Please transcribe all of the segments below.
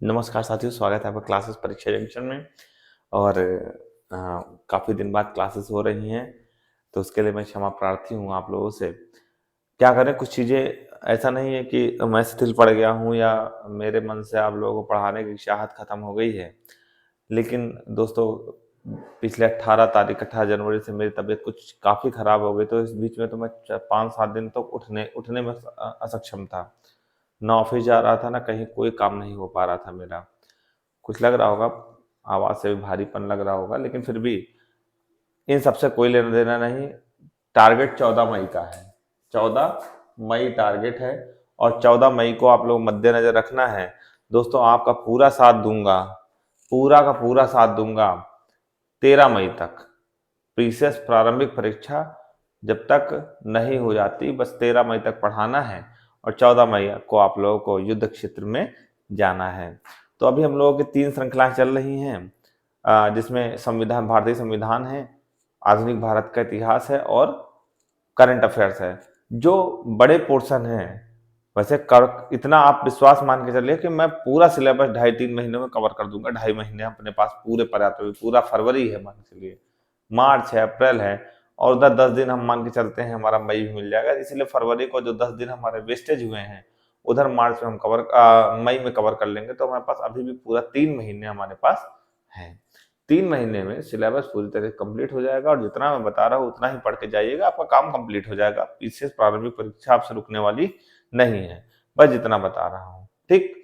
नमस्कार साथियों, स्वागत है आपका क्लासेस परीक्षा जंक्शन में। और काफ़ी दिन बाद क्लासेस हो रही हैं, तो उसके लिए मैं क्षमा प्रार्थी हूँ आप लोगों से। क्या करें, कुछ चीज़ें ऐसा नहीं है कि मैं शिथिल पड़ गया हूँ या मेरे मन से आप लोगों को पढ़ाने की चाहत खत्म हो गई है। लेकिन दोस्तों, पिछले 18 तारीख 18 जनवरी से मेरी तबीयत कुछ काफ़ी ख़राब हो गई, तो इस बीच में तो मैं 5-7 दिन तक उठने उठने में असक्षम था। ना ऑफिस जा रहा था, ना कहीं कोई काम नहीं हो पा रहा था मेरा। कुछ लग रहा होगा, आवाज़ से भी भारीपन लग रहा होगा, लेकिन फिर भी इन सबसे कोई लेना देना नहीं। टारगेट 14 मई का है, 14 मई टारगेट है, और 14 मई को आप लोग मद्देनजर रखना है। दोस्तों, आपका पूरा साथ दूंगा, पूरा का पूरा साथ दूंगा 13 मई तक। प्रीसेस प्रारंभिक परीक्षा जब तक नहीं हो जाती, बस 13 मई तक पढ़ाना है, और 14 मई को आप लोगों को युद्ध क्षेत्र में जाना है। तो अभी हम लोगों की 3 श्रृंखलाएं चल रही हैं, जिसमें संविधान, भारतीय संविधान है, आधुनिक भारत का इतिहास है, और करंट अफेयर्स है। जो बड़े पोर्शन हैं, वैसे कर इतना आप विश्वास मान के चलिए कि मैं पूरा सिलेबस 2.5-3 महीने में कवर कर दूंगा। 2.5 महीने अपने पास पूरे पर्याप्त है, पूरा फरवरी है मान के चलिए, मार्च है, अप्रैल है, और उधर 10 दिन हम मान के चलते हैं, हमारा मई भी मिल जाएगा। इसलिए फरवरी को जो 10 दिन हमारे वेस्टेज हुए हैं, उधर मार्च में हम मई में कवर कर लेंगे। तो हमारे पास अभी भी पूरा 3 महीने हमारे पास है। 3 महीने में सिलेबस पूरी तरह कंप्लीट हो जाएगा, और जितना मैं बता रहा हूँ उतना ही पढ़ के जाइएगा, आपका काम कंप्लीट हो जाएगा। पीसीएस प्रारंभिक परीक्षा आपसे रुकने वाली नहीं है, बस जितना बता रहा हूँ। ठीक,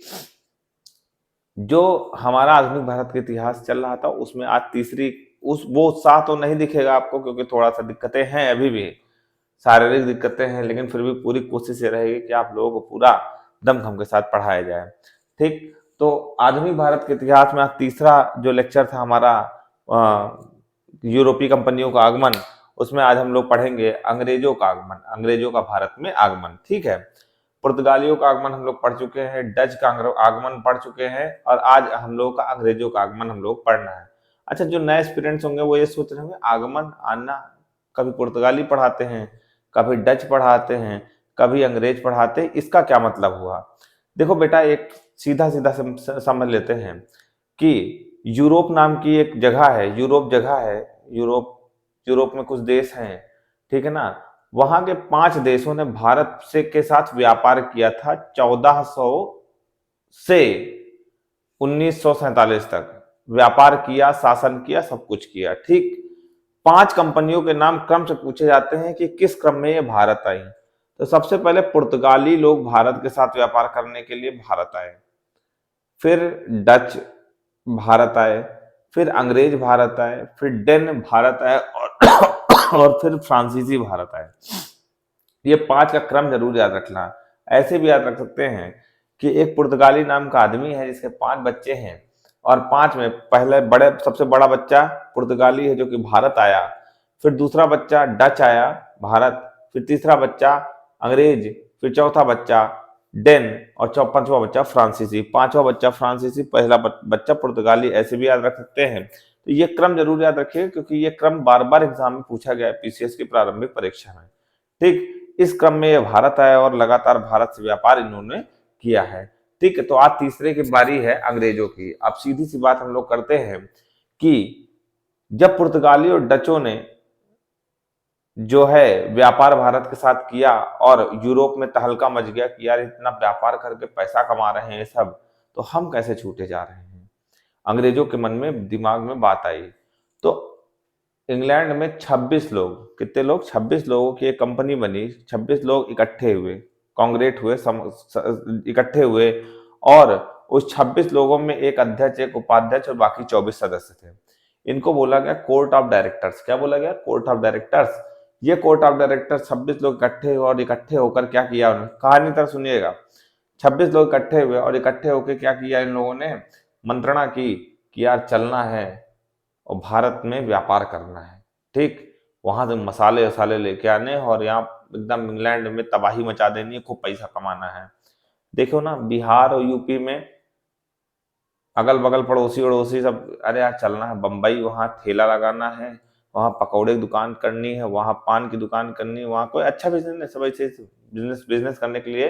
जो हमारा आधुनिक भारत का इतिहास चल रहा था, उसमें आज तीसरी, उस वो उत्साह तो नहीं दिखेगा आपको, क्योंकि थोड़ा सा दिक्कतें हैं, अभी भी शारीरिक दिक्कतें हैं, लेकिन फिर भी पूरी कोशिश ये रहेगी कि आप लोगों को पूरा दमखम के साथ पढ़ाया जाए। ठीक, तो आधुनिक भारत के इतिहास में आज तीसरा जो लेक्चर था हमारा, यूरोपीय कंपनियों का आगमन, उसमें आज हम लोग पढ़ेंगे अंग्रेजों का आगमन, अंग्रेजों का भारत में आगमन। ठीक है, पुर्तगालियों का आगमन हम लोग पढ़ चुके हैं, डच का आगमन पढ़ चुके हैं, और आज हम लोग का अंग्रेजों का आगमन हम लोग पढ़ना है। अच्छा, जो नए स्टूडेंट्स होंगे वो ये सोच रहे होंगे, आगमन आना, कभी पुर्तगाली पढ़ाते हैं, कभी डच पढ़ाते हैं, कभी अंग्रेज पढ़ाते हैं, इसका क्या मतलब हुआ? देखो बेटा, एक सीधा सीधा समझ लेते हैं कि यूरोप नाम की एक जगह है, यूरोप जगह है, यूरोप, यूरोप में कुछ देश हैं, ठीक है ना। वहां के 5 देशों ने भारत से के साथ व्यापार किया था 1400 से 1947 तक। व्यापार किया, शासन किया, सब कुछ किया। ठीक, 5 कंपनियों के नाम क्रम से पूछे जाते हैं कि किस क्रम में ये भारत आई। तो सबसे पहले पुर्तगाली लोग भारत के साथ व्यापार करने के लिए भारत आए, फिर डच भारत आए, फिर अंग्रेज भारत आए, फिर डेन भारत आए, और फिर फ्रांसीसी भारत आए। ये 5 का क्रम जरूर याद रखना। ऐसे भी याद रख सकते हैं कि एक पुर्तगाली नाम का आदमी है जिसके 5 बच्चे हैं, और 5 में पहले सबसे बड़ा बच्चा पुर्तगाली है जो कि भारत आया, फिर दूसरा बच्चा डच आया भारत, फिर तीसरा बच्चा अंग्रेज, फिर चौथा बच्चा डेन, और पांचवा बच्चा फ्रांसीसी, पांचवा बच्चा फ्रांसीसी, पहला बच्चा पुर्तगाली। ऐसे भी याद रख सकते हैं। तो ये क्रम जरूर याद रखिए, क्योंकि ये क्रम बार बार एग्जाम में पूछा गया है, पीसीएस की प्रारंभिक परीक्षा में। ठीक, इस क्रम में ये भारत आया और लगातार भारत से व्यापार इन्होंने किया है। ठीक है, तो आज तीसरे की बारी है अंग्रेजों की। अब सीधी सी बात हम लोग करते हैं कि जब पुर्तगाली और डचों ने जो है व्यापार भारत के साथ किया, और यूरोप में तहलका मच गया कि यार इतना व्यापार करके पैसा कमा रहे हैं सब, तो हम कैसे छूटे जा रहे हैं। अंग्रेजों के मन में, दिमाग में बात आई। तो इंग्लैंड में 26 लोग, कितने लोग, 26 लोगों की एक कंपनी बनी, 26 लोग इकट्ठे हुए, कांग्रेट हुए, इकट्ठे हुए, और उस 26 लोगों में एक अध्यक्ष, एक उपाध्यक्ष, और बाकी 24 सदस्य थे। इनको बोला गया कोर्ट ऑफ डायरेक्टर्स। क्या बोला गया? Court of directors. ये कोर्ट ऑफ डायरेक्टर्स 26 लोग इकट्ठे हुए, और इकट्ठे होकर क्या किया उन्होंने, कहानी तरह सुनिएगा। 26 लोग इकट्ठे हुए, और इकट्ठे होकर क्या किया इन लोगों ने, मंत्रणा की कि यार चलना है और भारत में व्यापार करना है। ठीक, वहां से मसाले वसाले लेके आने, और यहाँ एकदम इंग्लैंड में तबाही मचा देनी है, खूब पैसा कमाना है। देखो ना, बिहार और यूपी में अगल बगल पड़ोसी वड़ोसी सब, अरे यार चलना है बम्बई, वहां ठेला लगाना है, वहां पकौड़े की दुकान करनी है, वहां पान की दुकान करनी है, वहां कोई अच्छा बिजनेस, सब ऐसे बिजनेस बिजनेस करने के लिए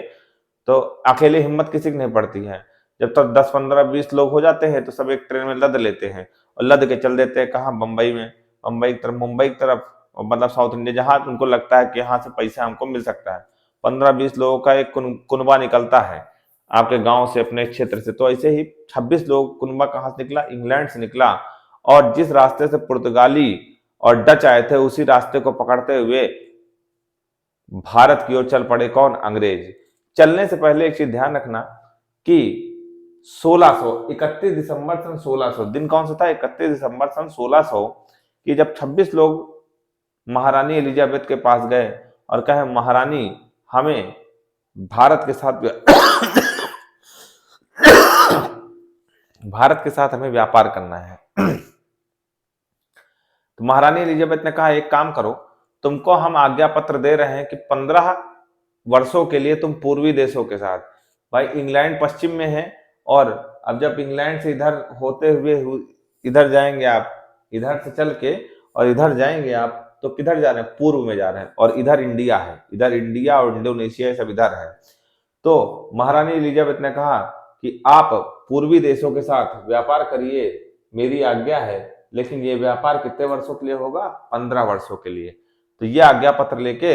तो अकेले हिम्मत किसी की नहीं पड़ती है। जब तक 10 15 20 लोग हो जाते हैं तो सब एक ट्रेन में लद लेते हैं और लद के चल देते हैं कहाँ, बम्बई में, बम्बई की तरफ, मुंबई की तरफ, और मतलब साउथ इंडिया, जहां उनको लगता है कि यहाँ से पैसा हमको मिल सकता है। 15-20 लोगों का एक कुनबा निकलता है आपके गांव से, अपने क्षेत्र से। तो ऐसे ही 26 लोग कुनबा कहाँ से निकला, इंग्लैंड से निकला, और जिस रास्ते से पुर्तगाली और डच आए थे उसी रास्ते को पकड़ते हुए भारत की ओर चल पड़े। कौन? अंग्रेज। चलने से पहले एक चीज ध्यान रखना कि 31 दिसंबर सन 1600, दिन कौन सा था? 31 दिसंबर सन 1600, कि जब 26 लोग महारानी एलिजाबेथ के पास गए और कहे महारानी हमें भारत के साथ भारत के साथ हमें व्यापार करना है। तो महारानी एलिजाबेथ ने कहा एक काम करो, तुमको हम आज्ञा पत्र दे रहे हैं कि 15 वर्षों के लिए तुम पूर्वी देशों के साथ, भाई इंग्लैंड पश्चिम में है, और अब जब इंग्लैंड से इधर होते हुए इधर जाएंगे आप, इधर से चल के और इधर जाएंगे आप, तो किधर जा रहे हैं? पूर्व में जा रहे हैं, और इधर इंडिया है, इधर इंडिया और इंडोनेशिया सब इधर है। तो महारानी एलिजाबेथ ने कहा कि आप पूर्वी देशों के साथ व्यापार करिए, मेरी आज्ञा है, लेकिन ये व्यापार कितने वर्षों के लिए होगा? 15 वर्षों के लिए। तो ये आज्ञा पत्र लेके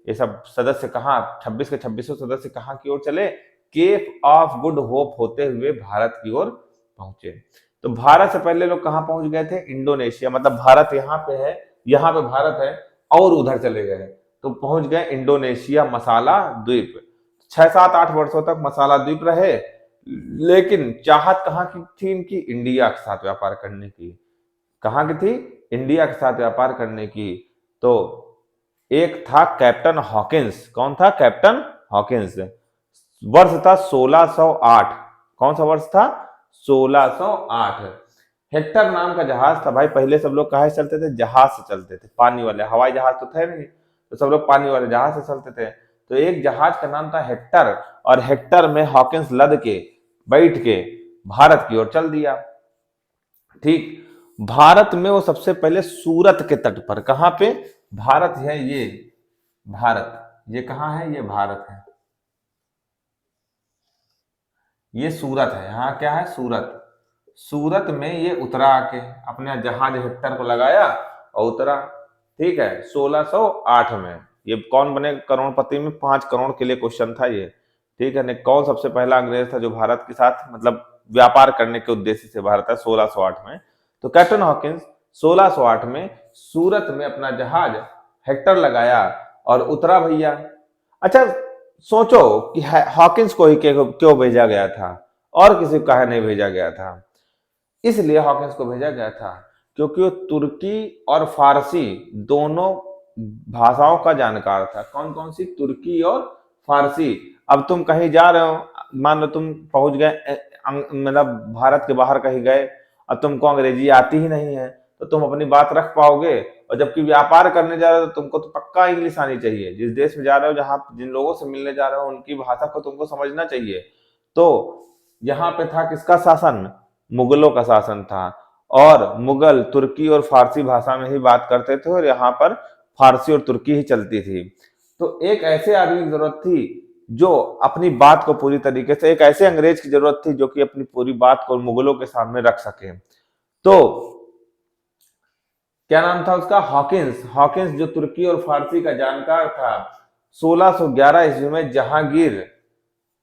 ये सब सदस्य कहाँ, 26 के 26 सदस्य कहाँ की ओर चले? केप ऑफ गुड होप होते हुए भारत की ओर पहुंचे। तो भारत से पहले लोग कहाँ पहुंच गए थे? इंडोनेशिया, मतलब भारत यहाँ पे है, यहाँ पे भारत है, और उधर चले गए तो पहुंच गए इंडोनेशिया मसाला द्वीप। 6-7-8 वर्षों तक मसाला द्वीप रहे, लेकिन चाहत कहाँ की थी इनकी? इंडिया के साथ व्यापार करने की। कहाँ की थी? इंडिया के साथ व्यापार करने की। तो एक था कैप्टन हॉकिंस। कौन था? Captain Hawkins. वर्ष था 1608। कौन सा वर्ष था? 1608। हेक्टर नाम का जहाज था। भाई पहले सब लोग कहाँ से चलते थे? जहाज से चलते थे, पानी वाले, हवाई जहाज तो थे नहीं, तो सब लोग पानी वाले जहाज से चलते थे। तो एक जहाज का नाम था हेक्टर, और हेक्टर में हॉकिंस लद के बैठ के भारत की ओर चल दिया। ठीक, भारत में वो सबसे पहले सूरत के तट पर, कहां पे? भारत है ये, भारत, ये कहां है? ये भारत है, ये सूरत है, यहाँ क्या है? सूरत। सूरत में ये उतरा आके, अपने जहाज हेक्टर को लगाया और उतरा। ठीक है, 1608 में। ये कौन बने करोड़पति में? 5 करोड़ के लिए क्वेश्चन था ये। ठीक है, नहीं कौन सबसे पहला अंग्रेज था जो भारत के साथ मतलब व्यापार करने के उद्देश्य से भारत है? 1608 में। तो कैप्टन हॉकिंस 1608 में सूरत में अपना जहाज हेक्टर लगाया और उतरा भैया। अच्छा सोचो कि हॉकिंस को ही क्यों भेजा गया था, और किसी को काहे नहीं भेजा गया था? इसलिए हॉकिंस को भेजा गया था क्योंकि वो तुर्की और फारसी दोनों भाषाओं का जानकार था। कौन कौन सी? तुर्की और फारसी। अब तुम कहीं जा रहे हो, मान लो तुम पहुंच गए, मतलब भारत के बाहर कहीं गए, और तुमको अंग्रेजी आती ही नहीं है, तो तुम अपनी बात रख पाओगे? और जबकि व्यापार करने जा रहे हो तो तुमको तो पक्का इंग्लिश आनी चाहिए। जिस देश में जा रहे हो, जहां जिन लोगों से मिलने जा रहे हो, उनकी भाषा को तुमको समझना चाहिए। तो यहाँ पे था किसका शासन? मुगलों का शासन था, और मुगल तुर्की और फारसी भाषा में ही बात करते थे, और यहाँ पर फारसी और तुर्की ही चलती थी। तो एक ऐसे आदमी की जरूरत थी जो अपनी बात को पूरी तरीके से, एक ऐसे अंग्रेज की जरूरत थी जो कि अपनी पूरी बात को मुगलों के सामने रख सके। तो क्या नाम था उसका? हॉकिंस। हॉकिंस जो तुर्की और फारसी का जानकार था, 1611 ईस्वी में जहांगीर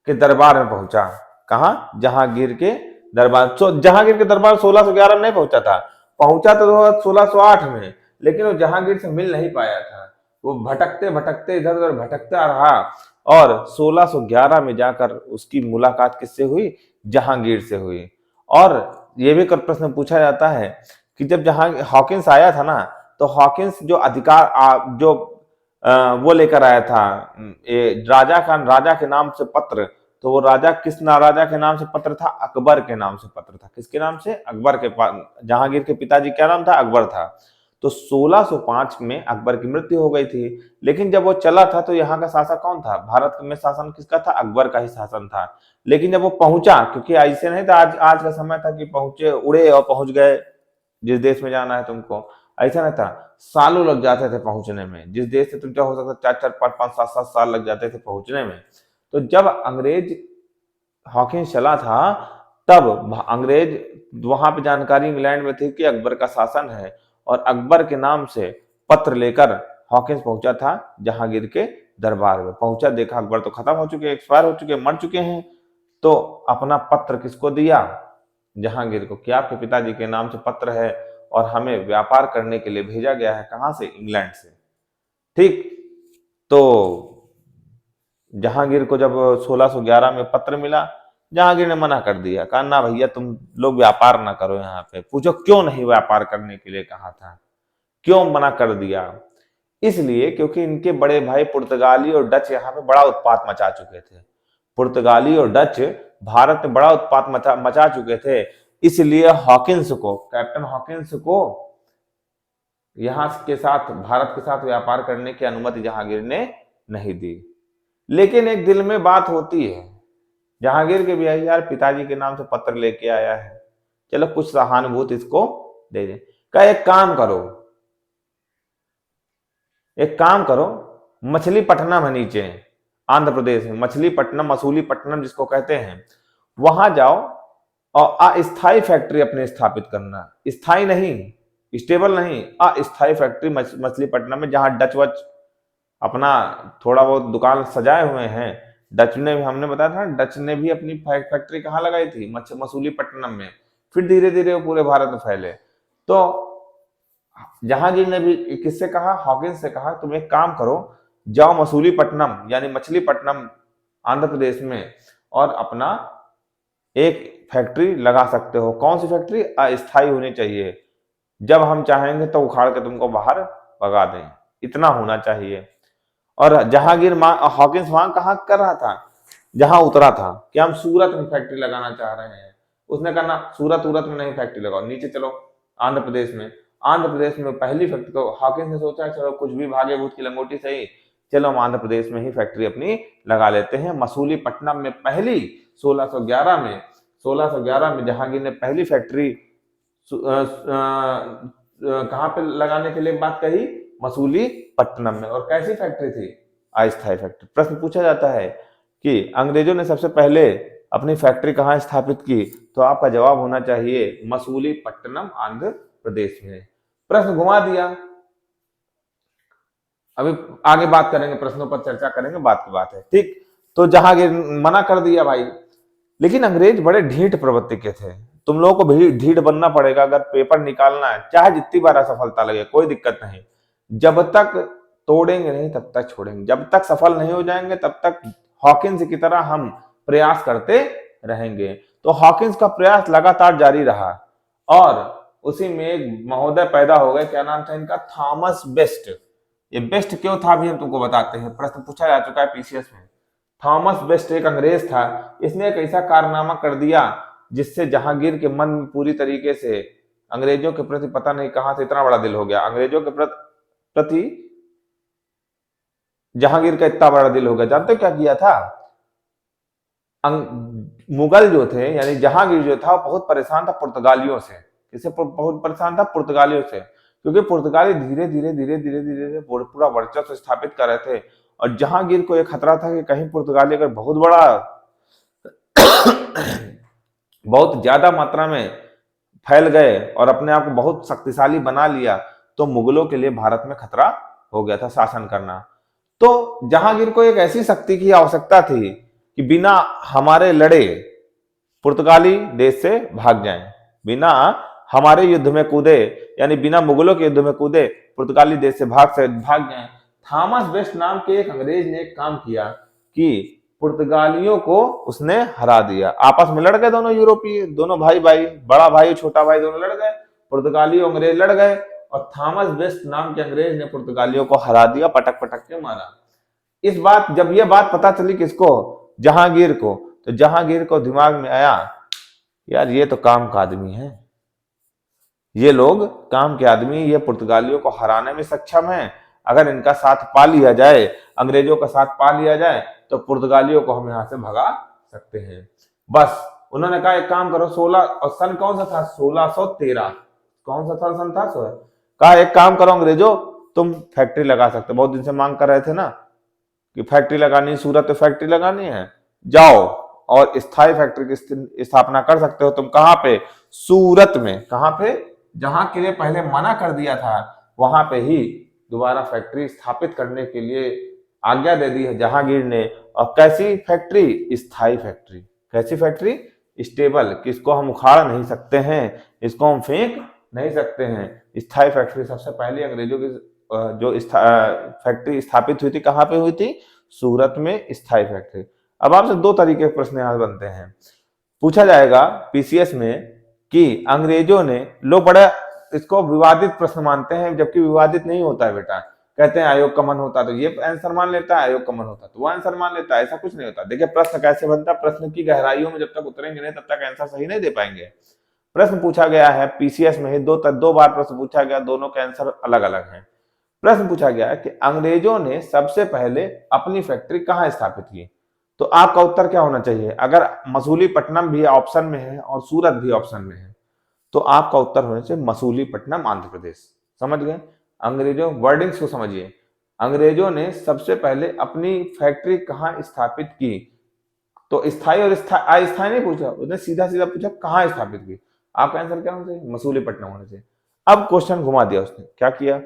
के दरबार में पहुंचा। कहा? जहांगीर के दरबार। जहांगीर के दरबार 1611 में नहीं पहुंचा था, पहुंचा तो 1608 में, लेकिन वो जहांगीर से मिल नहीं पाया था। वो भटकते भटकते इधर उधर भटकता रहा, और 1611 में जाकर उसकी मुलाकात किससे हुई? जहांगीर से हुई। और ये भी प्रश्न पूछा जाता है कि जब जहां हॉकिंस आया था ना, तो हॉकिंस जो अधिकार जो वो लेकर आया था, राजा के नाम से पत्र। तो वो राजा राजा के नाम से पत्र था? अकबर के नाम से पत्र था। किसके नाम से? अकबर के। जहांगीर के पिताजी क्या नाम था? अकबर था। तो 1605 में अकबर की मृत्यु हो गई थी, लेकिन जब वो चला था तो यहाँ का शासक कौन था? भारत में शासन किसका था? अकबर का ही शासन था। लेकिन जब वो पहुंचा, क्योंकि ऐसे नहीं था आज का समय था कि पहुंचे, उड़े और पहुंच गए जिस देश में जाना है तुमको, ऐसा नहीं था। सालों लग जाते थे पहुंचने में। जिस देश से तुम क्या हो सकता 4-4, 5-5, 7-7 साल लग जाते थे पहुंचने में। तो जब अंग्रेज हॉकिंस चला था तब अंग्रेज वहां पे जानकारी इंग्लैंड में थी कि अकबर का शासन है, और अकबर के नाम से पत्र लेकर हॉकिंस पहुंचा था जहांगीर के दरबार में। पहुंचा, देखा अकबर तो खत्म हो चुके, एक्सपायर हो चुके, मर चुके हैं, तो अपना पत्र किसको दिया? जहांगीर को, कि आपके पिताजी के नाम से पत्र है और हमें व्यापार करने के लिए भेजा गया है। कहां से? इंग्लैंड से। ठीक, तो जहांगीर को जब 1611 में पत्र मिला, जहांगीर ने मना कर दिया, कहा ना भैया, तुम लोग व्यापार ना करो यहाँ पे। पूछो क्यों नहीं व्यापार करने के लिए कहा था, क्यों मना कर दिया? इसलिए क्योंकि इनके बड़े भाई पुर्तगाली और डच यहाँ पे बड़ा उत्पात मचा चुके थे। पुर्तगाली और डच भारत में बड़ा उत्पात मचा चुके थे, इसलिए हॉकिंस को, कैप्टन हॉकिंस को यहाँ के साथ, भारत के साथ व्यापार करने की अनुमति जहांगीर ने नहीं दी। लेकिन एक दिल में बात होती है जहांगीर के भी, यार पिताजी के नाम से पत्र लेके आया है, चलो कुछ सहानुभूति इसको दे दे। कहा एक काम करो, मछलीपट्टनम है नीचे आंध्र प्रदेश में, मछलीपट्टनम, मसूलीपट्टनम जिसको कहते हैं, वहां जाओ और अस्थायी फैक्ट्री अपने स्थापित करना। स्थायी नहीं, स्टेबल नहीं, अस्थायी फैक्ट्री मछलीपट्टनम में, जहां डच वच अपना थोड़ा बहुत दुकान सजाए हुए हैं। डच ने भी, हमने बताया था, डच ने भी अपनी फैक्ट्री कहाँ लगाई थी? मसूलीपट्टनम में। फिर धीरे धीरे वो पूरे भारत में फैले। तो जहांगीर ने भी किससे कहा? हॉकिंस से कहा, तुम एक काम करो, जाओ मसूलीपट्टनम यानी मछलीपट्टनम आंध्र प्रदेश में, और अपना एक फैक्ट्री लगा सकते हो। कौन सी फैक्ट्री? अस्थायी होनी चाहिए, जब हम चाहेंगे तो उखाड़ के तुमको बाहर भगा दें, इतना होना चाहिए। और जहांगीर हॉकिंस वहां कहां कर रहा था? जहां उतरा था कि हम सूरत में फैक्ट्री लगाना चाह रहे हैं। उसने कहा ना, सूरत में नहीं फैक्ट्री लगाओ, नीचे चलो आंध्र प्रदेश में। आंध्र प्रदेश में पहली फैक्ट्री, तो हॉकिंस ने सोचा चलो कुछ भी भागे भूत की लंगोटी सही, चलो हम आंध्र प्रदेश में ही फैक्ट्री अपनी लगा लेते हैं। मसूलीपट्टनम में पहली 1611 में जहांगीर ने पहली फैक्ट्री कहां पे लगाने के लिए बात कही? मसूलीपट्टनम में। और कैसी फैक्ट्री थी? अस्थायी फैक्ट्री। प्रश्न पूछा जाता है कि अंग्रेजों ने सबसे पहले अपनी फैक्ट्री कहां स्थापित की, तो आपका जवाब होना चाहिए मसूलीपट्टनम आंध्र प्रदेश में। प्रश्न घुमा दिया। अभी आगे बात करेंगे, प्रश्नों पर चर्चा करेंगे, बात की बात है। ठीक, तो जहांगीर मना कर दिया भाई। लेकिन अंग्रेज बड़े ढीठ प्रवृत्ति के थे। तुम लोगों को भी ढीठ बनना पड़ेगा अगर पेपर निकालना है, चाहे जितनी बार असफलता लगे, कोई दिक्कत नहीं। जब तक तोड़ेंगे नहीं तब तक छोड़ेंगे, जब तक सफल नहीं हो जाएंगे तब तक हॉकिंस की तरह हम प्रयास करते रहेंगे। तो हॉकिंस का प्रयास लगातार जारी रहा, और उसी में एक महोदय पैदा हो गए। क्या नाम था इनका? Thomas best. ये बेस्ट क्यों था अभी हम तुमको बताते हैं, प्रश्न पूछा जा चुका है पीसीएस में। थॉमस बेस्ट एक अंग्रेज था। इसने एक ऐसा कारनामा कर दिया जिससे जहांगीर के मन में पूरी तरीके से अंग्रेजों के प्रति, पता नहीं कहां से इतना बड़ा दिल हो गया, अंग्रेजों के प्रति जहांगीर का इतना बड़ा दिल हो गया। जानते हो क्या किया था? मुगल जो थे, यानी जहांगीर जो था, बहुत परेशान था पुर्तगालियों से। किससे बहुत परेशान था? पुर्तगालियों से। क्योंकि पुर्तगाली धीरे धीरे पूरा वर्चस्व स्थापित कर रहे थे, और जहांगीर को यह खतरा था कि कहीं पुर्तगाली अगर बहुत बड़ा बहुत ज्यादा मात्रा में फैल गए और अपने आप को बहुत शक्तिशाली बना लिया, तो मुगलों के लिए भारत में खतरा हो गया था शासन करना। तो जहांगीर को एक ऐसी शक्ति की आवश्यकता थी कि बिना हमारे लड़े पुर्तगाली देश से भाग जाएं, बिना हमारे युद्ध में कूदे, यानी बिना मुगलों के युद्ध में कूदे पुर्तगाली देश से भाग जाएं। थॉमस बेस्ट नाम के एक अंग्रेज ने एक काम किया कि पुर्तगालियों को उसने हरा दिया। आपस में लड़ गए दोनों यूरोपीय, दोनों भाई, बड़ा भाई छोटा भाई दोनों लड़ गए, पुर्तगाली और अंग्रेज लड़ गए, और थॉमस बेस्ट नाम के अंग्रेज ने पुर्तगालियों को हरा दिया, पटक पटक के मारा। जब यह बात पता चली किसको? जहांगीर को। तो जहांगीर को दिमाग में आया, यार ये तो काम का आदमी है, ये लोग काम के आदमी, ये पुर्तगालियों को हराने में सक्षम है। अगर इनका साथ पा लिया जाए, अंग्रेजों का साथ पा लिया जाए, तो पुर्तगालियों को हम यहां से भगा सकते हैं। बस उन्होंने कहा एक काम करो, 16 और सन कौन सा था? 1613। कौन सा सन था? कहा एक काम करो अंग्रेजों, तुम फैक्ट्री लगा सकते हो, बहुत दिन से मांग कर रहे थे ना कि फैक्ट्री लगानी, सूरत में फैक्ट्री लगानी है, जाओ और स्थायी फैक्ट्री की स्थापना कर सकते हो तुम कहां पे? सूरत में। कहां पे? जहां के लिए पहले मना कर दिया था वहां पे ही दोबारा फैक्ट्री स्थापित करने के लिए आज्ञा दे दी है जहांगीर ने। और कैसी फैक्ट्री? स्थायी फैक्ट्री। कैसी फैक्ट्री? स्टेबल, कि इसको हम उखाड़ नहीं सकते हैं, इसको हम फेंक नहीं सकते हैं। स्थायी फैक्ट्री सबसे पहले अंग्रेजों की जो फैक्ट्री स्थापित हुई थी कहां पे हुई थी? सूरत में स्थायी फैक्ट्री। अब आपसे दो तरीके के प्रश्न यहाँ बनते हैं, पूछा जाएगा पीसीएस में कि अंग्रेजों ने, लोग बड़ा इसको विवादित प्रश्न मानते हैं जबकि विवादित नहीं होता है बेटा। कहते हैं आयोग का मन होता तो ये आंसर मान लेता है, आयोग का मन होता तो वो आंसर मान लेता है, ऐसा कुछ नहीं होता। देखिए प्रश्न कैसे बनता है, प्रश्न की गहराइयों में जब तक उतरेंगे नहीं तब तक आंसर सही नहीं दे पाएंगे। प्रश्न पूछा गया है पीसीएस में ही दो बार प्रश्न पूछा गया, दोनों के आंसर अलग अलग हैं। प्रश्न पूछा गया है कि अंग्रेजों ने सबसे पहले अपनी फैक्ट्री कहां स्थापित की? तो आपका उत्तर क्या होना चाहिए? अगर मसूलीपट्टनम भी ऑप्शन में है और सूरत भी ऑप्शन में है तो आपका उत्तर होना चाहिए मसूलीपट्टनम, आंध्र प्रदेश। समझ गए? अंग्रेजों, वर्डिंग्स को समझिए। अंग्रेजों ने सबसे पहले अपनी फैक्ट्री कहां स्थापित की? तो स्थायी और अस्थायी नहीं पूछा, उसने सीधा सीधा पूछा कहां स्थापित की। आपका आंसर क्या होना चाहिए? मसूलीपट्टनम होना चाहिए। अब क्वेश्चन घुमा दिया उसने, क्या किया?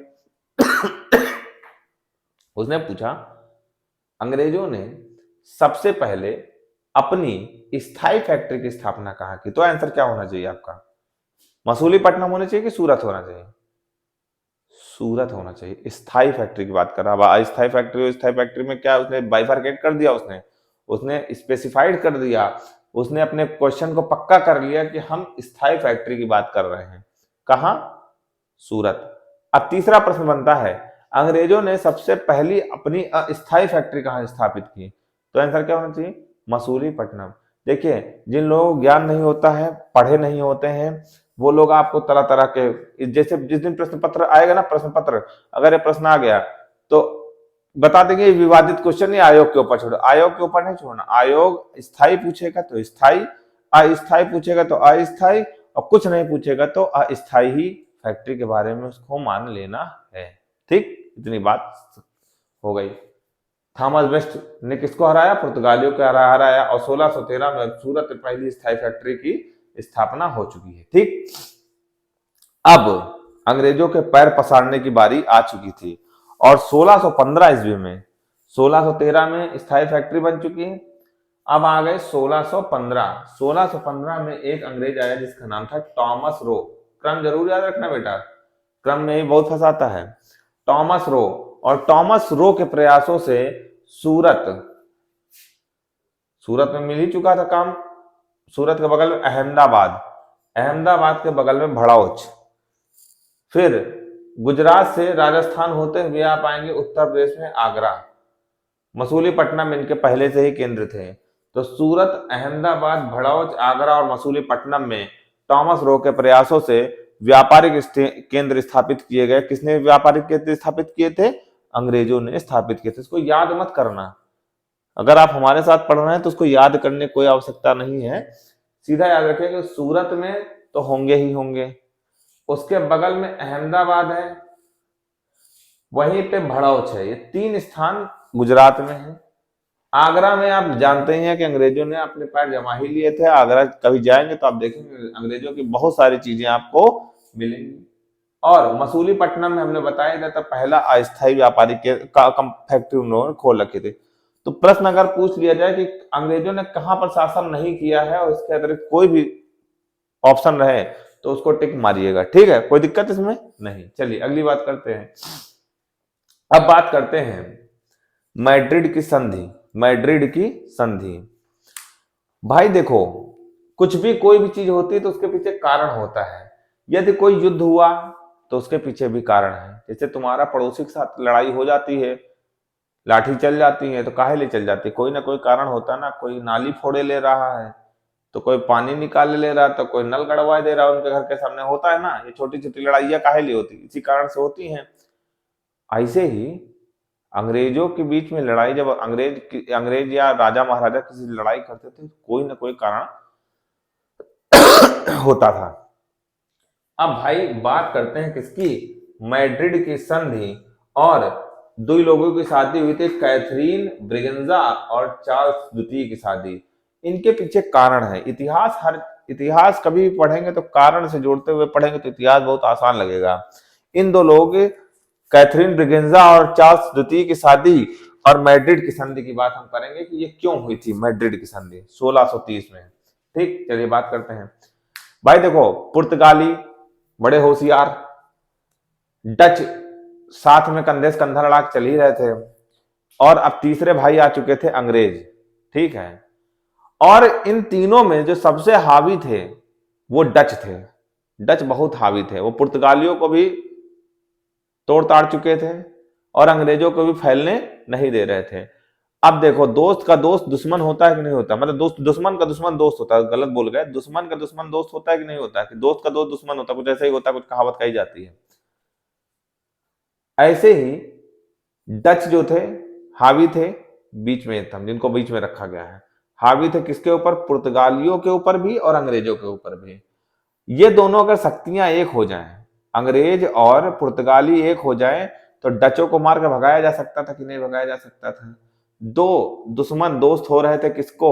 उसने पूछा अंग्रेजों ने सबसे पहले अपनी स्थायी फैक्ट्री की स्थापना कहां की? तो आंसर क्या होना चाहिए आपका? मसूलीपट्टनम होना चाहिए कि सूरत होना चाहिए? सूरत होना चाहिए। स्थायी फैक्ट्री की बात कर रहा है। अस्थायी फैक्ट्री, स्थायी फैक्ट्री में क्या उसने बाइफरकेट कर दिया, उसने स्पेसिफाइड कर दिया, उसने अपने क्वेश्चन को पक्का कर लिया कि हम स्थायी फैक्ट्री की बात कर रहे हैं। कहां? सूरत। अब तीसरा प्रश्न बनता है अंग्रेजों ने सबसे पहली अपनी अस्थायी फैक्ट्री कहां स्थापित की? तो आंसर क्या होना चाहिए? मसूलीपट्टनम। देखिए जिन लोगों को ज्ञान नहीं होता है, पढ़े नहीं होते हैं, वो लोग आपको तरह तरह के, जैसे जिस दिन प्रश्न पत्र आएगा ना, प्रश्न पत्र अगर ये प्रश्न आ गया तो बता देंगे विवादित क्वेश्चन या आयोग के ऊपर छोड़ो। आयोग के ऊपर नहीं छोड़ना, आयोग स्थायी पूछेगा तो स्थायी, अस्थायी पूछेगा तो अस्थायी, और कुछ नहीं पूछेगा तो अस्थायी ही फैक्ट्री के बारे में उसको मान लेना है। ठीक, इतनी बात हो गई। थॉमस वेस्ट ने किसको हराया? पुर्तगालियों को हराया और 1613 में सूरत में पहली स्थायी फैक्ट्री की स्थापना हो चुकी है। ठीक, अब अंग्रेजों के पैर पसारने की बारी आ चुकी थी और 1615 ईस्वी में, 1613 में स्थायी फैक्ट्री बन चुकी है। अब आ गए 1615। 1615 में एक अंग्रेज आया जिसका नाम था टॉमस रो। क्रम जरूर याद रखना बेटा, क्रम में ही बहुत फंसाता है। टॉमस रो, और टॉमस रो के प्रयासों से सूरत में मिल ही चुका था काम। सूरत के बगल में अहमदाबाद के बगल में भड़ौच, फिर गुजरात से राजस्थान होते हुए आप आएंगे उत्तर प्रदेश में आगरा। मसूलीपट्टनम इनके पहले से ही केंद्र थे। तो सूरत, अहमदाबाद, भड़ौच, आगरा और मसूलीपट्टनम में टॉमस रो के प्रयासों से व्यापारिक केंद्र स्थापित किए गए। किसने व्यापारिक केंद्र स्थापित किए थे? अंग्रेजों ने स्थापित किए थे। इसको याद मत करना, अगर आप हमारे साथ पढ़ रहे हैं तो उसको याद करने कोई आवश्यकता नहीं है। सीधा याद रखिए कि सूरत में तो होंगे ही होंगे, उसके बगल में अहमदाबाद है, वहीं पे भड़ौच है। ये तीन स्थान गुजरात में है। आगरा में आप जानते ही हैं कि अंग्रेजों ने अपने पैर जमा ही लिए थे। आगरा कभी जाएंगे तो आप देखेंगे अंग्रेजों की बहुत सारी चीजें आपको मिलेंगी। और मसूलीपट्टनम में हमने बताया था पहला अस्थायी व्यापारी फैक्ट्री उन्होंने खोल रखे थे। तो प्रश्न अगर पूछ लिया जाए कि अंग्रेजों ने कहां पर शासन नहीं किया है और इसके अतिरिक्त कोई भी ऑप्शन रहे तो उसको टिक मारिएगा। ठीक है, कोई दिक्कत इसमें नहीं। चलिए अगली बात करते हैं। अब बात करते हैं मैड्रिड की संधि। भाई देखो, कुछ भी कोई भी चीज होती है तो उसके पीछे कारण होता है। यदि कोई युद्ध हुआ तो उसके पीछे भी कारण है। जैसे तुम्हारा पड़ोसी के साथ लड़ाई हो जाती है, लाठी चल जाती है, तो काहे ले चल जाती है? कोई ना कोई कारण होता है ना। कोई नाली फोड़े ले रहा है तो कोई पानी निकाल ले रहा है, तो कोई नल गड़वा दे रहा है उनके घर के सामने, होता है ना। ये छोटी छोटी लड़ाइयां काहे लिए होती? इसी कारण से होती हैं। ऐसे ही अंग्रेजों के बीच में लड़ाई, जब अंग्रेज या राजा महाराजा किसी लड़ाई करते थे, कोई ना कोई कारण होता था। अब भाई बात करते हैं किसकी? मैड्रिड की संधि। और दो लोगों की शादी हुई थी, कैथरीन ब्रिगेंजा और चार्ल्स द्वितीय की शादी। इनके पीछे कारण है। इतिहास कभी भी पढ़ेंगे तो कारण से जोड़ते हुए पढ़ेंगे तो इतिहास बहुत आसान लगेगा। इन दो लोग कैथरीन ब्रिगेंजा और चार्ल्स द्वितीय की शादी और मैड्रिड की संधि की बात हम करेंगे कि ये क्यों हुई थी मैड्रिड की संधि 1630 में। ठीक, चलिए बात करते हैं। भाई देखो, पुर्तगाली बड़े होशियार, डच साथ में कंधे से कंधा लड़ा के चल ही रहे थे, और अब तीसरे भाई आ चुके थे अंग्रेज। ठीक है, और इन तीनों में जो सबसे हावी थे वो डच थे। डच बहुत हावी थे, वो पुर्तगालियों को भी तोड़ ताड़ चुके थे और अंग्रेजों को भी फैलने नहीं दे रहे थे। अब देखो, दोस्त का दोस्त दुश्मन होता है कि नहीं होता, मतलब दोस्त दुश्मन का दुश्मन दोस्त होता है, गलत बोल गए, दुश्मन का दुश्मन दोस्त होता है कि नहीं होता, कि दोस्त का दोस्त दुश्मन होता है, कुछ ऐसा ही होता है, कुछ कहावत कही जाती है। ऐसे ही डच जो थे हावी थे, बीच में एकदम, जिनको बीच में रखा गया है, हावी थे किसके ऊपर, पुर्तगालियों के ऊपर भी और अंग्रेजों के ऊपर भी। ये दोनों अगर शक्तियां एक हो जाएं, अंग्रेज और पुर्तगाली एक हो जाएं, तो डचों को मार कर भगाया जा सकता था कि नहीं भगाया जा सकता था। दो दुश्मन दोस्त हो रहे थे किसको,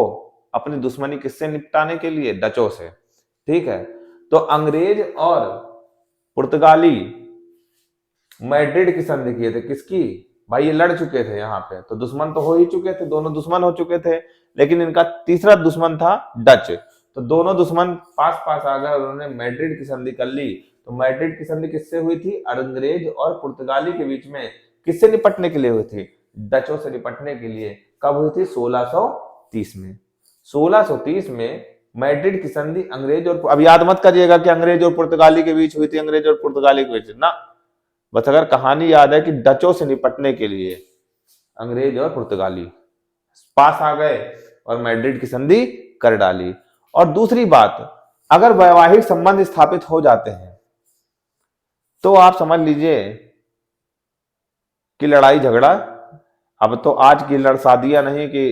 अपनी दुश्मनी किससे निपटाने के लिए, डचों से। ठीक है, तो अंग्रेज और पुर्तगाली मैड्रिड की संधि किए थे, किसकी, भाई ये लड़ चुके थे यहाँ पे, तो दुश्मन तो हो ही चुके थे, दोनों दुश्मन हो चुके थे, लेकिन इनका तीसरा दुश्मन था डच। तो दोनों दुश्मन पास पास आ गए, उन्होंने मैड्रिड की संधि कर ली। तो मैड्रिड की संधि किससे हुई थी, अंग्रेज और पुर्तगाली के बीच में, किससे निपटने के लिए हुई थी, डचों से निपटने के लिए। कब हुई थी, 1630 में। 1630 में मैड्रिड की संधि अंग्रेज और, अब याद मत करिएगा कि अंग्रेज और पुर्तगाली के बीच हुई थी, अंग्रेज और पुर्तगाली के बीच ना, बस अगर कहानी याद है कि डचों से निपटने के लिए अंग्रेज और पुर्तगाली पास आ गए और मैड्रिड की संधि कर डाली। और दूसरी बात, अगर वैवाहिक संबंध स्थापित हो जाते हैं तो आप समझ लीजिए कि लड़ाई झगड़ा, अब तो आज की शादियां नहीं कि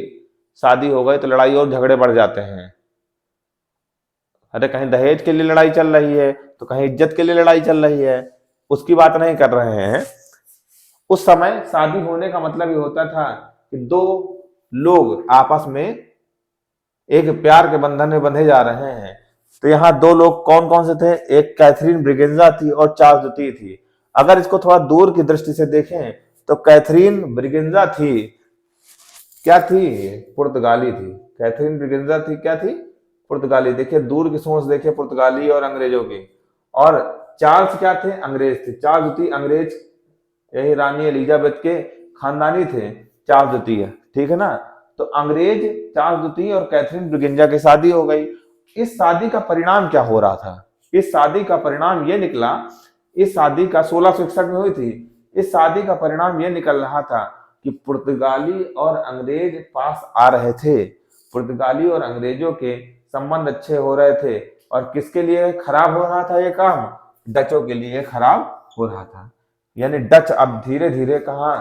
शादी हो गई तो लड़ाई और झगड़े बढ़ जाते हैं। अरे कहीं दहेज के लिए लड़ाई चल रही है तो कहीं इज्जत के लिए लड़ाई चल रही है, उसकी बात नहीं कर रहे हैं। उस समय शादी होने का मतलब ये होता था कि दो लोग आपस में एक प्यार के बंधन में बंधे जा रहे हैं। तो यहाँ दो लोग कौन कौन से थे, एक कैथरीन ब्रिगेंजा थी और चार्ल्स द्वितीय थी। अगर इसको थोड़ा दूर की दृष्टि से देखें तो कैथरीन ब्रिगेंजा थी, क्या थी, पुर्तगाली थी। कैथरीन ब्रिगेंजा थी, क्या थी, पुर्तगाली। देखिए दूर की सोच देखिए, पुर्तगाली और अंग्रेजों की। और चार्ल्स क्या थे, अंग्रेज थे। चार्ल्स द्वितीय अंग्रेज, यही रानी एलिजाबेथ के खानदानी थे चार्ल्स द्वितीय, ठीक है ना। तो अंग्रेज चार्ल्स द्वितीय और कैथरीन ब्रिगेंजा की शादी हो गई। इस शादी का परिणाम क्या हो रहा था, इस शादी का परिणाम ये निकला, इस शादी का 1661 में हुई थी, इस शादी का परिणाम ये निकल रहा था कि पुर्तगाली और अंग्रेज पास आ रहे थे, पुर्तगाली और अंग्रेजों के संबंध अच्छे हो रहे थे। और किसके लिए खराब हो रहा था ये काम, डचों के लिए खराब हो रहा था। यानी डच अब धीरे धीरे कहां,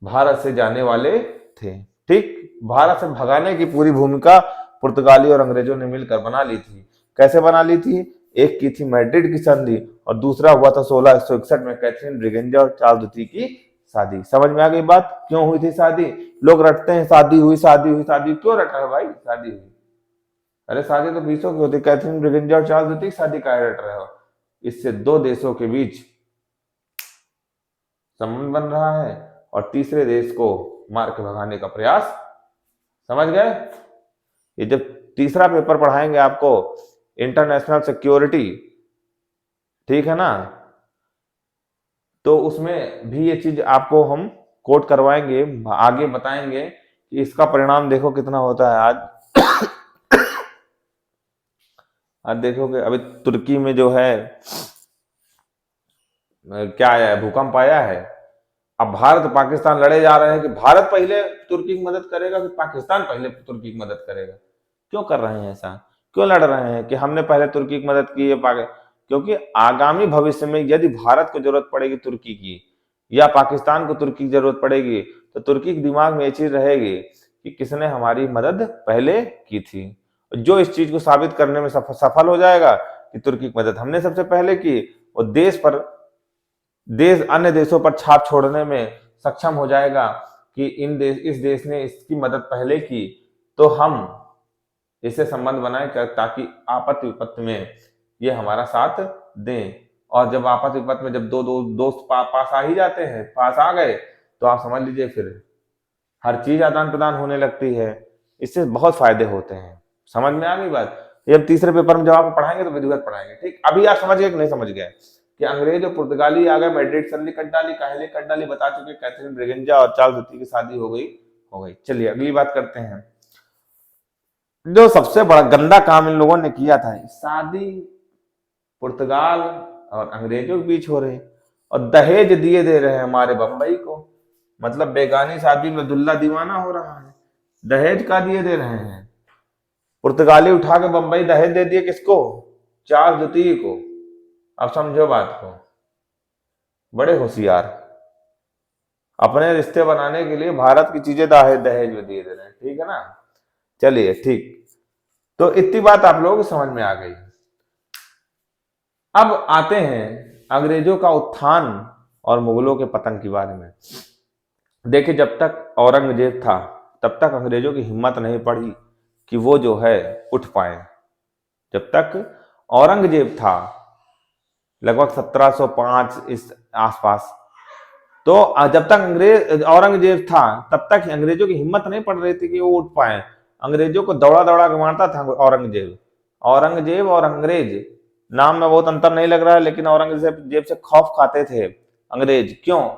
भारत से जाने वाले थे। ठीक, भारत से भगाने की पूरी भूमिका पुर्तगाली और अंग्रेजों ने मिलकर बना ली थी। कैसे बना ली थी, एक की थी मैड्रिड की संधि और दूसरा हुआ था 1661 में कैथरीन ब्रिगेंजा और चार्ल्स द्वितीय की शादी। समझ में आ गई बात, क्यों हुई थी शादी। लोग रटते हैं शादी हुई शादी हुई, शादी क्यों रट रहा है भाई, शादी हुई, अरे शादी तो बीसों की होती, कैथरीन ब्रिगेंजा और चार्ल्स द्वितीय शादी का रट रहे हो। इससे दो देशों के बीच संबंध बन रहा है और तीसरे देश को मार के भगाने का प्रयास, समझ गए। ये जब तीसरा पेपर पढ़ाएंगे आपको, इंटरनेशनल सिक्योरिटी, ठीक है ना, तो उसमें भी ये चीज आपको हम कोट करवाएंगे, आगे बताएंगे कि इसका परिणाम देखो कितना होता है। आज देखोगे अभी तुर्की में जो है क्या आया है, भूकंप आया है। अब भारत पाकिस्तान लड़े जा रहे हैं कि भारत पहले तुर्की की मदद करेगा कि पाकिस्तान पहले तुर्की की मदद करेगा। क्यों कर रहे हैं ऐसा, क्यों लड़ रहे हैं कि हमने पहले तुर्की की मदद की है, क्योंकि आगामी भविष्य में यदि भारत को जरूरत पड़ेगी तुर्की की या पाकिस्तान को तुर्की की जरूरत पड़ेगी तो तुर्की के दिमाग में ये चीज रहेगी कि किसने हमारी मदद पहले की थी। जो इस चीज को साबित करने में सफल हो जाएगा कि तुर्की की मदद हमने सबसे पहले की, और देश अन्य देशों पर छाप छोड़ने में सक्षम हो जाएगा कि इस देश ने इसकी मदद पहले की, तो हम इससे संबंध बनाए ताकि आपत्ति विपत्ति में ये हमारा साथ दें। और जब आपत्ति विपत्ति में जब दो दोस्त पास आ ही जाते हैं, पास आ गए, तो आप समझ लीजिए फिर हर चीज आदान प्रदान होने लगती है। इससे बहुत फायदे होते हैं। समझ में आ गई बात? ये अब तीसरे पेपर में जब आप पढ़ाएंगे तो विधिवत पढ़ाएंगे। ठीक, अभी आप समझ गए कि नहीं समझ गए कि अंग्रेज और पुर्तगाली आ गए, मैड्रिड संधि कट डाली, काहिले कट डाली, बता चुके, कैथरीन ब्रिगेंजा और चार्ल्स द्वितीय की शादी हो गई। चलिए अगली बात करते हैं। जो सबसे बड़ा गंदा काम इन लोगों ने किया था, शादी पुर्तगाल और अंग्रेजों के बीच हो रही, और दहेज दिए दे रहे हैं हमारे बंबई को। मतलब बेगानी शादी में दुल्ला दीवाना हो रहा है, दहेज का दिए दे रहे हैं। पुर्तगाली उठा के बंबई दहेज दे दिए किसको? चार्ल्स द्वितीय को। अब समझो बात को, बड़े होशियार, अपने रिश्ते बनाने के लिए भारत की चीजें दहेज में दिए दे रहे हैं। ठीक है ना? चलिए ठीक, तो इतनी बात आप लोगों को समझ में आ गई। अब आते हैं अंग्रेजों का उत्थान और मुगलों के पतन के बारे में। देखिए, जब तक औरंगजेब था तब तक अंग्रेजों की हिम्मत नहीं पड़ी कि वो जो है उठ पाए। जब तक औरंगजेब था, लगभग 1705 इस आसपास, तो जब तक औरंगजेब था तब तक अंग्रेजों की हिम्मत नहीं पड़ रही थी कि वो उठ पाए। अंग्रेजों को दौड़ा दौड़ा के मारता था औरंगजेब और अंग्रेज नाम में बहुत अंतर नहीं लग रहा है, लेकिन औरंगजेब से खौफ खाते थे अंग्रेज। क्यों?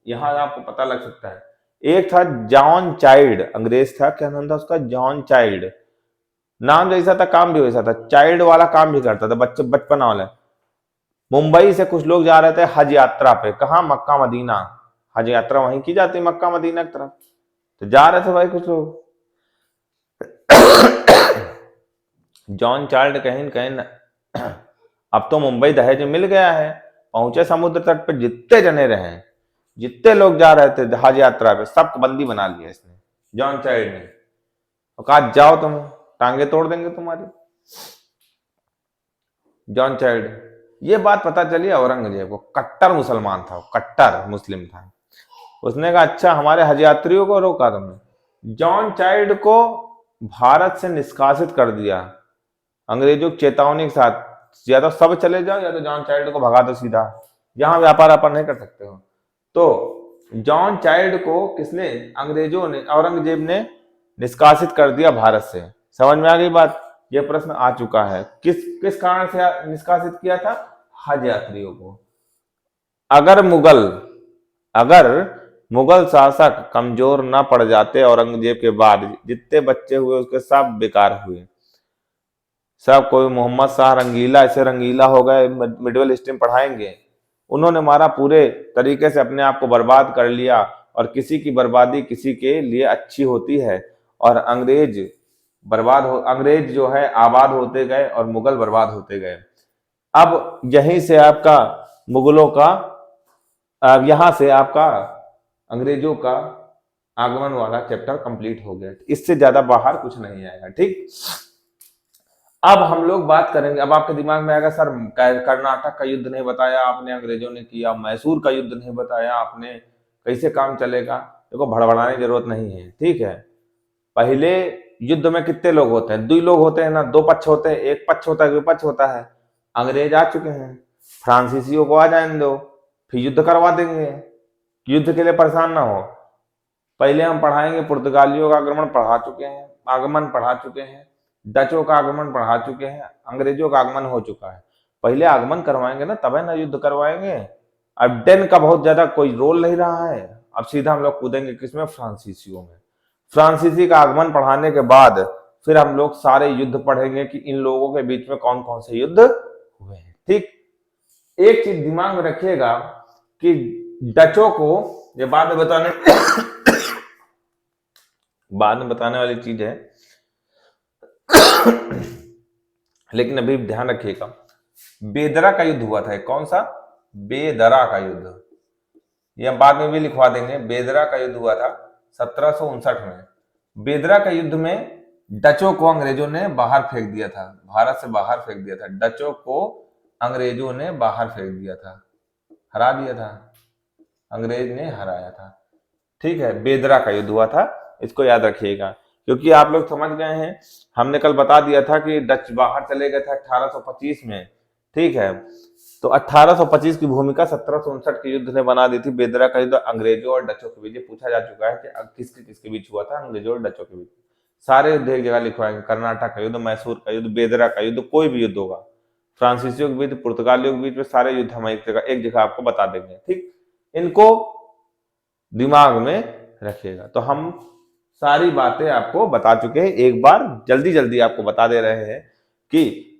यहां आपको पता लग सकता है। एक था जॉन चाइल्ड, अंग्रेज था, क्या नाम था उसका? John child. नाम जैसा था काम भी वैसा था, चाइल्ड वाला काम भी करता था, बचपन वाला। मुंबई से कुछ लोग जा रहे थे हज यात्रा पे, कहा? Mecca Medina. हज यात्रा वहीं की जाती है, मक्का मदीना की तरफ। तो जा रहे थे भाई कुछ लोग। जॉन चार्ल्ड कहीं कहीं अब तो मुंबई दहेज में मिल गया है, पहुंचे समुद्र तट पे, जितने जने रहे, जितने लोग जा रहे थे हज यात्रा पे, सबको बंदी बना लिया इसने, जॉन चाइल्ड ने। तो कहा जाओ तुम, टांगे तोड़ देंगे तुम्हारी। जॉन चाइल्ड, ये बात पता चली औरंगजेब को, कट्टर मुसलमान था, कट्टर मुस्लिम था। उसने कहा अच्छा, हमारे हज यात्रियों को रोका तुमने। जॉन चाइल्ड को भारत से निष्कासित कर दिया अंग्रेजों की चेतावनी के साथ, या तो सब चले जाओ या तो जॉन चाइल्ड को भगा दो सीधा, यहां व्यापार अपन नहीं कर सकते हो। तो जॉन चाइल्ड को किसने? अंग्रेजों ने, औरंगजेब ने निष्कासित कर दिया भारत से। समझ में आ गई बात? ये प्रश्न आ चुका है, किस किस कारण से निष्कासित किया था? हज यात्रियों को। अगर मुगल शासक कमजोर न पड़ जाते औरंगजेब के बाद, जितने बच्चे हुए उसके सब बेकार हुए, सब कोई मोहम्मद शाह रंगीला, ऐसे रंगीला हो गए, मिडिल ईस्ट में पढ़ाएंगे। उन्होंने मारा, पूरे तरीके से अपने आप को बर्बाद कर लिया। और किसी की बर्बादी किसी के लिए अच्छी होती है, और अंग्रेज जो है आबाद होते गए और मुगल बर्बाद होते गए। अब यहीं से आपका मुगलों का, यहां से आपका अंग्रेजों का आगमन वाला चैप्टर कंप्लीट हो गया। इससे ज्यादा बाहर कुछ नहीं आएगा। ठीक, अब हम लोग बात करेंगे। अब आपके दिमाग में आएगा सर, कर्नाटक का युद्ध नहीं बताया आपने, अंग्रेजों ने किया, मैसूर का युद्ध नहीं बताया आपने, कैसे काम चलेगा? देखो, भड़बड़ाने की जरूरत नहीं है। ठीक है, पहले युद्ध में कितने लोग होते हैं? 2 लोग होते हैं ना, 2 पक्ष होते हैं, एक पक्ष होता है, विपक्ष होता है। अंग्रेज आ चुके हैं, फ्रांसीसियों को आ जाने दो, फिर युद्ध करवा देंगे। युद्ध के लिए परेशान ना हो। पहले हम पढ़ाएंगे, पुर्तगालियों का आगमन पढ़ा चुके हैं, डचों का आगमन पढ़ा चुके हैं, अंग्रेजों का आगमन हो चुका है। पहले आगमन करवाएंगे ना, तब है ना युद्ध करवाएंगे। अब डेन का बहुत ज्यादा कोई रोल नहीं रहा है। अब सीधा हम लोग कूदेंगे किसमें? फ्रांसीसियों में। फ्रांसीसी का आगमन पढ़ाने के बाद फिर हम लोग सारे युद्ध पढ़ेंगे कि इन लोगों के बीच में कौन कौन से युद्ध हुए हैं। ठीक, एक चीज दिमाग में रखिएगा कि डचों को, ये बाद में बताने वाली चीज है, लेकिन अभी ध्यान रखिएगा। बेदरा का युद्ध हुआ था। कौन सा? बेदरा का युद्ध। ये हम बाद में भी लिखवा देंगे। बेदरा का युद्ध हुआ था 1759 में। बेदरा का युद्ध में डचों को अंग्रेजों ने बाहर फेंक दिया था, भारत से बाहर फेंक दिया था। डचों को अंग्रेजों ने बाहर फेंक दिया था, हरा दिया था, अंग्रेज ने हराया था। ठीक है, बेदरा का युद्ध हुआ था, इसको याद रखिएगा। क्योंकि आप लोग समझ गए हैं, हमने कल बता दिया था कि डच बाहर चले गए थे 1825 में, ठीक है। तो 1825 की भूमिका 1759 के युद्ध ने बना दी थी। बेदरा का युद्ध अंग्रेजों और डचों के बीच, ये पूछा जा चुका है कि अब किसके किसके बीच हुआ था, अंग्रेजों और डचों के बीच। सारे युद्ध एक जगह लिखवाएंगे, कर्नाटक का युद्ध, मैसूर का युद्ध, बेदरा का युद्ध, कोई भी युद्ध होगा, फ्रांसीसियों के बीच, पुर्तगालियों के बीच में, सारे युद्ध हम एक जगह आपको बता देंगे, ठीक। इनको दिमाग में रखिएगा। तो हम सारी बातें आपको बता चुके हैं, एक बार जल्दी जल्दी आपको बता दे रहे हैं कि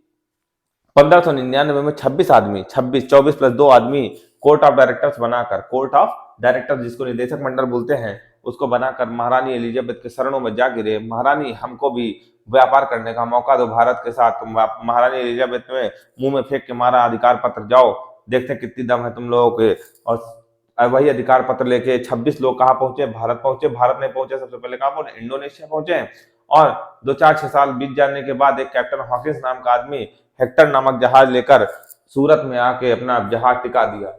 1599 में 26 आदमी, 26 24 प्लस 2 आदमी कोर्ट ऑफ डायरेक्टर्स बनाकर, कोर्ट ऑफ डायरेक्टर्स जिसको निदेशक मंडल बोलते हैं, उसको बनाकर महारानी एलिजाबेथ के शरणों में जा गिरे। महारानी हमको भी व्यापार करने का मौका दो भारत के साथ। महारानी एलिजाबेथ में मुंह में फेंक के मारा अधिकार पत्र, जाओ देखते कितनी दम है तुम लोगों के। और वही अधिकार पत्र लेके 26 लोग कहाँ पहुंचे, भारत पहुंचे। भारत नहीं पहुंचे, सबसे पहले कहाँ पहुंचे, इंडोनेशिया पहुंचे। और 2 4 6 साल बीत जाने के बाद एक कैप्टन हॉकिंस नाम का आदमी हेक्टर नामक जहाज लेकर सूरत में आके अपना जहाज टिका दिया।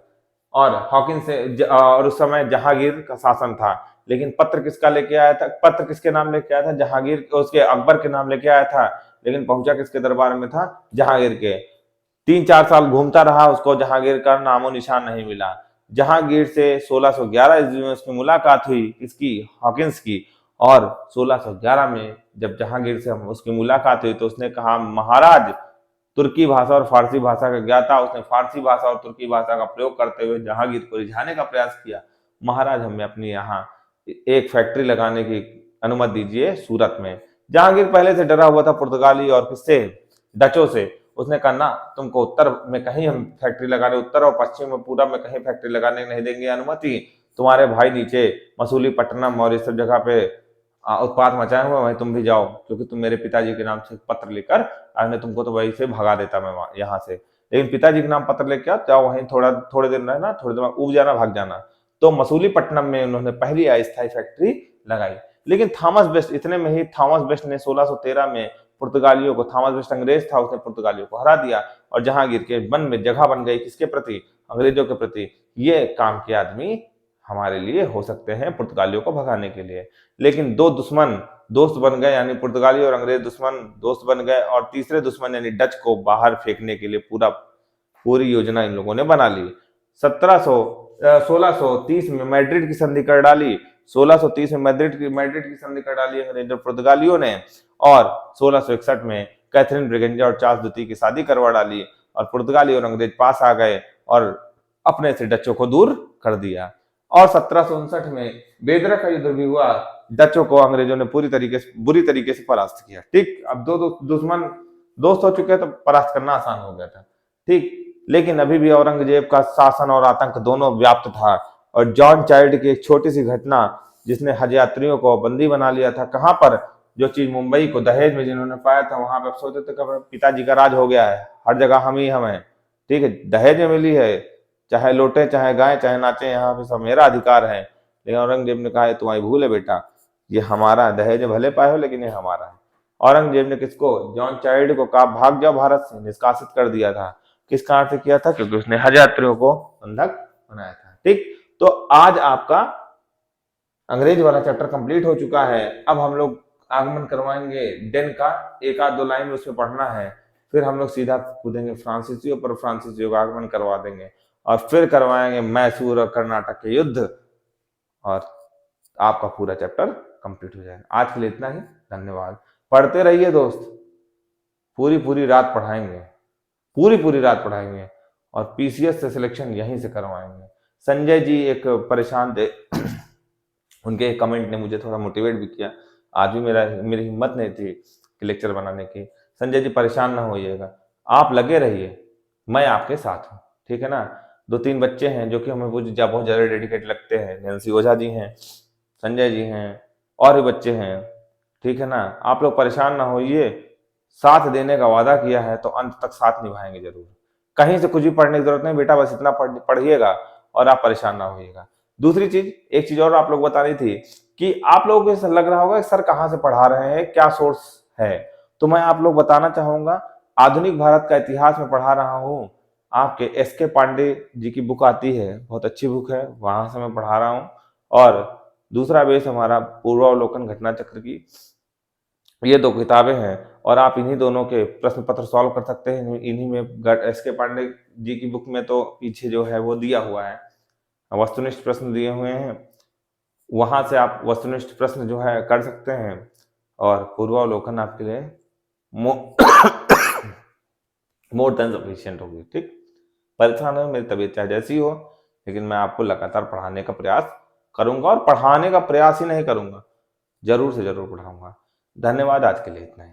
और हॉकिंस से और उस समय जहांगीर का शासन था, लेकिन पत्र किसका लेके आया था, पत्र किसके नाम लेके आया था, जहांगीर, उसके अकबर के नाम लेके आया था, लेकिन पहुंचा किसके दरबार में था, जहांगीर के। 3 4 साल घूमता रहा, उसको जहांगीर का नामो निशान नहीं मिला। जहांगीर से 1611 ईस्वी में उसकी मुलाकात हुई, किसकी, हॉकिंस की। और 1611 में जब जहांगीर से उसकी मुलाकात हुई तो उसने कहा, महाराज तुर्की भाषा और फारसी भाषा का ज्ञाता, उसने फारसी भाषा और तुर्की भाषा का प्रयोग करते हुए जहांगीर को रिझाने का प्रयास किया। महाराज हमें अपनी यहाँ एक फैक्ट्री लगाने की अनुमति दीजिए सूरत में। जहांगीर पहले से डरा हुआ था पुर्तगाली और किससे, डचों से। उसने कहा ना, तुमको उत्तर में कहीं हम फैक्ट्री लगाने, उत्तर और पश्चिम में, पूरब में कहीं फैक्ट्री लगाने नहीं देंगे अनुमति। तुम्हारे भाई नीचे मसूलीपट्टनम और इस सब जगह पे उत्पात मचाए हुए, वहीं तुम भी जाओ, क्योंकि तुम मेरे पिताजी के नाम से पत्र लेकर आने, तुमको तो वहीं से भगा देता मैं यहाँ से। लेकिन पिताजी के नाम पत्र लेके आओ, जाओ वहीं थोड़े दिन रहना, थोड़े दिन उब जाना, भाग जाना। तो मसूलीपट्टनम में उन्होंने पहली अस्थायी फैक्ट्री लगाई। लेकिन थॉमस बेस्ट, इतने में ही थॉमस बेस्ट ने 1613 में पुर्तगालियों को, थॉमस बेस्ट अंग्रेज था, उसने पुर्तगालियों को हरा दिया और जहांगीर के मन में जगह बन गई, किसके प्रति, अंग्रेजों के प्रति। ये काम के आदमी हमारे लिए हो सकते हैं पुर्तगालियों को भगाने के लिए। लेकिन दो दुश्मन दोस्त बन गए, यानी पुर्तगाली और अंग्रेज दुश्मन दोस्त बन गए, और तीसरे दुश्मन यानी डच को बाहर फेंकने के लिए पूरी योजना इन लोगों ने बना ली। 1630 में मैड्रिड की संधि कर डाली, 1630 में मैड्रिड की संधि कर डाली अंग्रेजों पुर्तगालियों ने। और 1661 में कैथरीन ब्रिगेंजा और चार्ल्स द्वितीय की शादी करवा डाली, और पुर्तगाली और अंग्रेज पास आ गए और अपने से डचों को दूर कर दिया। और 1759 में बेदरा का युद्ध भी हुआ, डचों को अंग्रेजों ने बुरी तरीके से परास्त किया, ठीक। अब दो दुश्मन दोस्त हो चुके हैं तो परास्त करना आसान हो गया था, ठीक। लेकिन अभी भी औरंगजेब का शासन और आतंक दोनों व्याप्त था। और जॉन चाइल्ड की एक छोटी सी घटना, जिसने हज यात्रियों को बंदी बना लिया था, कहां पर, जो चीज मुंबई को दहेज में जिन्होंने पाया था, वहां पर सोचते थे कि पिताजी का राज हो गया है, हर जगह हम ही हम हैं, ठीक है, दहेज में मिली है, चाहे लौटे, चाहे गाय, चाहे नाचे, यहाँ पे सब मेरा अधिकार है। लेकिन औरंगजेब ने कहा, तुम्हारी भूल है बेटा, ये हमारा दहेज भले पाए हो, लेकिन ये हमारा है। औरंगजेब ने किसको, जॉन चाइल्ड को कहा, भाग जाओ भारत से, निष्कासित कर दिया था। किस कारण से किया था, क्योंकि उसने हज यात्रियों को बंधक बनाया था, ठीक। तो आज आपका अंग्रेज वाला चैप्टर कंप्लीट हो चुका है। अब हम लोग आगमन करवाएंगे डेन का, एक आध दो लाइन उसमें पढ़ना है, फिर हम लोग सीधा कूदेंगे फ्रांसीसियों पर, फ्रांसीसियों का आगमन करवा देंगे, और फिर करवाएंगे मैसूर और कर्नाटक के युद्ध, और आपका पूरा चैप्टर कंप्लीट हो जाएगा। आज के लिए इतना ही, धन्यवाद। पढ़ते रहिए दोस्त, पूरी रात पढ़ाएंगे, पूरी रात पढ़ाएंगे, और पीसीएस से सिलेक्शन यहीं से करवाएंगे। संजय जी एक परेशान थे, उनके कमेंट ने मुझे थोड़ा मोटिवेट भी किया। आज भी मेरी हिम्मत नहीं थी कि लेक्चर बनाने की। संजय जी परेशान ना होइएगा, आप लगे रहिए, मैं आपके साथ हूँ, ठीक है ना। 2 3 बच्चे हैं जो कि हमें बहुत ज्यादा डेडिकेट लगते हैं, नैन्सी ओझा जी हैं, संजय जी हैं, और भी बच्चे हैं, ठीक है ना। आप लोग परेशान ना होइए, साथ देने का वादा किया है तो अंत तक साथ निभाएंगे जरूर। कहीं से कुछ भी पढ़ने की जरूरत नहीं बेटा, बस इतना पढ़िएगा और आप परेशान ना होइएगा। दूसरी चीज, एक चीज और आप लोग बता रही थी कि आप लोगों को लग रहा होगा सर कहाँ से पढ़ा रहे हैं, क्या सोर्स है, तो मैं आप लोग बताना चाहूंगा, आधुनिक भारत का इतिहास में पढ़ा रहा हूँ। आपके एसके पांडे जी की बुक आती है, बहुत अच्छी बुक है, वहां से मैं पढ़ा रहा हूँ। और दूसरा बेस हमारा पूर्वावलोकन घटना चक्र की ये दो किताबें हैं और आप इन्हीं दोनों के प्रश्न पत्र सॉल्व कर सकते हैं। इन्हीं में एस के पांडे जी की बुक में तो पीछे जो है वो दिया हुआ है, वस्तुनिष्ठ प्रश्न दिए हुए हैं, वहां से आप वस्तुनिष्ठ प्रश्न जो है कर सकते हैं और पूर्वावलोकन आपके लिए मोर देन सफिशियंट होगी। ठीक, परेशान हो, मेरी तबीयत चाहे जैसी हो, लेकिन मैं आपको लगातार पढ़ाने का प्रयास करूंगा और पढ़ाने का प्रयास ही नहीं करूंगा, जरूर से जरूर पढ़ाऊंगा। धन्यवाद, आज के लिए इतना ही।